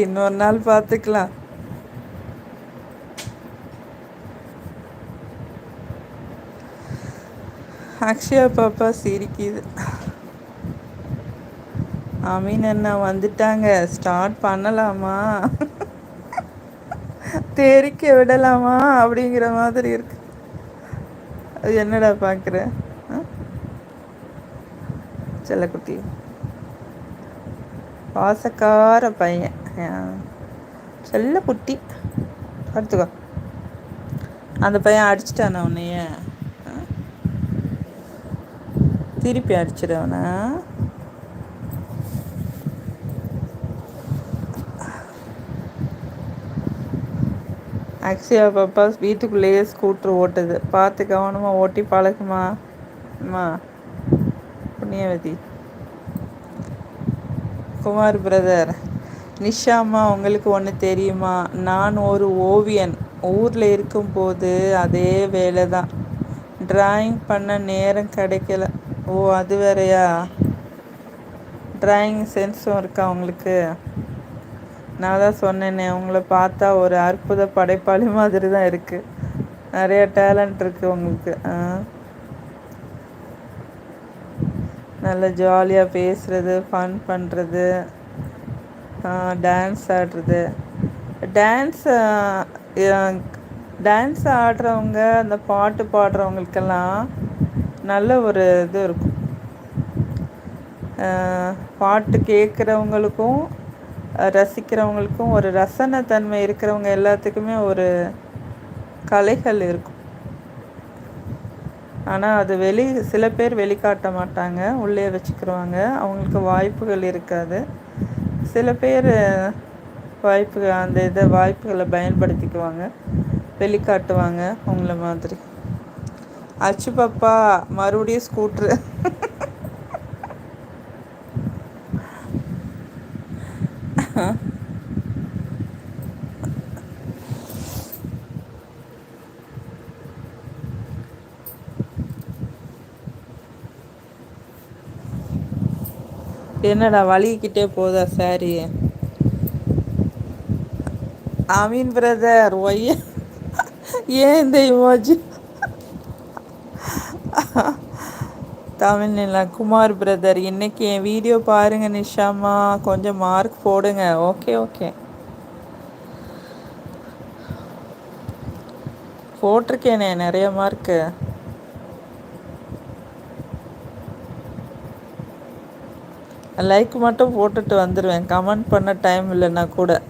இன்னொரு நாள் பார்த்துக்கலாம். அக்ஷயா பாப்பா சிரிக்குது. அமீன் அண்ணா வந்துட்டாங்க. ஸ்டார்ட் பண்ணலாமா, தெரிக்க விடலாமா அப்படிங்கிற மாதிரி இருக்கு. அது என்னடா பார்க்குற செல்லக்குட்டி? பாசக்கார பையன், செல்ல குட்டி. பார்த்துக்கோ, அந்த பையன் அடிச்சிட்டானா உன்னைய? திருப்பி அடிச்சிடவனா? அக்ஷயா பாப்பா வீட்டுக்குள்ளேயே ஸ்கூட்ரு ஓட்டுது. பார்த்து கவனமாக ஓட்டி பழகுமா அம்மா புண்ணியவதி. குமார் பிரதர், நிஷாம்மா உங்களுக்கு ஒன்று தெரியுமா? நான் ஒரு ஓவியன். ஊரில் இருக்கும்போது அதே வேலை தான். டிராயிங் பண்ண நேரம் கிடைக்கல. ஓ, அது வேறையா? டிராயிங் சென்ஸும் இருக்கா உங்களுக்கு? நான் தான் சொன்னேனே, உங்களை பார்த்தா ஒரு அற்புத படைப்பாளி மாதிரி தான் இருக்குது. நிறைய டேலண்ட் இருக்குது உங்களுக்கு. நல்ல ஜாலியாக பேசுகிறது, ஃபன் பண்ணுறது, டான்ஸ் ஆடுறது. டான்ஸ் ஆடுறவங்க, அந்த பாட்டு பாடுறவங்களுக்கெல்லாம் நல்ல ஒரு இது இருக்கும். பாட்டு கேட்குறவங்களுக்கும் ரசிக்கிறவங்களுக்கும் ஒரு ரசனைத்தன்மை இருக்கிறவங்க எல்லாத்துக்குமே ஒரு கலைகள் இருக்கும். ஆனால் அது சில பேர் வெளிக்காட்ட மாட்டாங்க, உள்ளே வச்சுக்கிடுவாங்க. அவங்களுக்கு வாய்ப்புகள் இருக்காது. சில பேர் அந்த வாய்ப்புகளை பயன்படுத்திக்குவாங்க, வெளிக்காட்டுவாங்க அவங்கள மாதிரி. அச்சு பாப்பா மறுபடியும் ஸ்கூட்ரு. என்னடா வலிக்கிட்டே போதா சாரி? அமீன் பிரதர், ஏன் இந்த இமோஜி? தமிழ்நிலா, குமார் பிரதர், இன்னைக்கு என் வீடியோ பாருங்க நிஷாமா, கொஞ்சம் மார்க் போடுங்க. ஓகே ஓகே, போட்டிருக்கேனே நிறைய மார்க்கு. லைக் மட்டும் போட்டுட்டு வந்துடுவேன், கமெண்ட் பண்ண டைம் இல்லைன்னா கூட.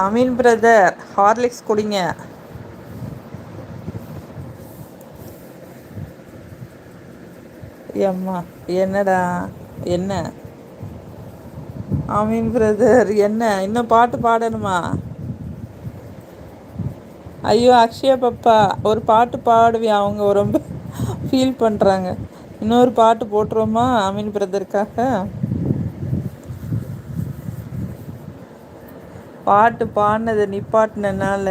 அமீன் பிரதர், ஹார்லிக்ஸ் குடிங்க. ஏம்மா என்னடா, என்ன அமீன் பிரதர், என்ன இன்னும் பாட்டு பாடணுமா? ஐயோ அக்ஷயா பாப்பா, ஒரு பாட்டு பாடுவியா? அவங்க ரொம்ப ஃபீல் பண்ணுறாங்க. இன்னொரு பாட்டு போட்டுருவோமா அமீன் பிரதருக்காக? பாட்டு பாடினதை நிப்பாட்டினால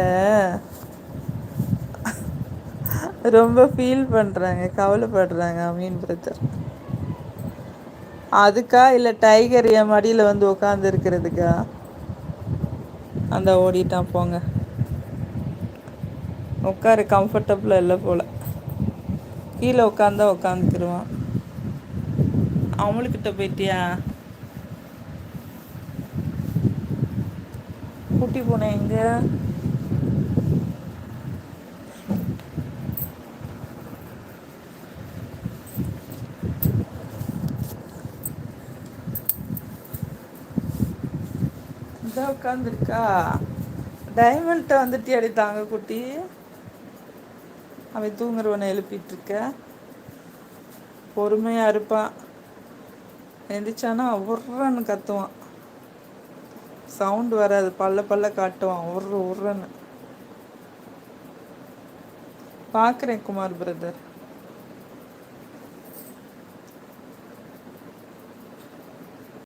ரொம்ப ஃபீல் பண்ணுறாங்க, கவலைப்படுறாங்க அமீன் பிரதர். அதுக்கா இல்லை டைகர் என் மடியில் வந்து உட்காந்து இருக்கிறதுக்கா? அந்த ஓடிட்டான் போங்க. உட்காரு, கம்ஃபர்டபுளாக இல்லை போல். கீழே உட்காந்தா உட்காந்துக்கிடுவான். அவங்களுக்கிட்ட போயிட்டியா? கூட்டி போனேன் எங்க? இதான் உட்காந்துருக்கா. டைமண்ட்ட வந்துட்டு அடித்தாங்க குட்டி. அவன் தூங்குறவனை எழுப்பிட்டு இருக்க. பொறுமையாக இருப்பான். எந்திரிச்சானா உர்றன்னு கத்துவான். சவுண்டு வராது, பல்ல காட்டுவான் உர்றன்னு. பார்க்குறேன் குமார் பிரதர்.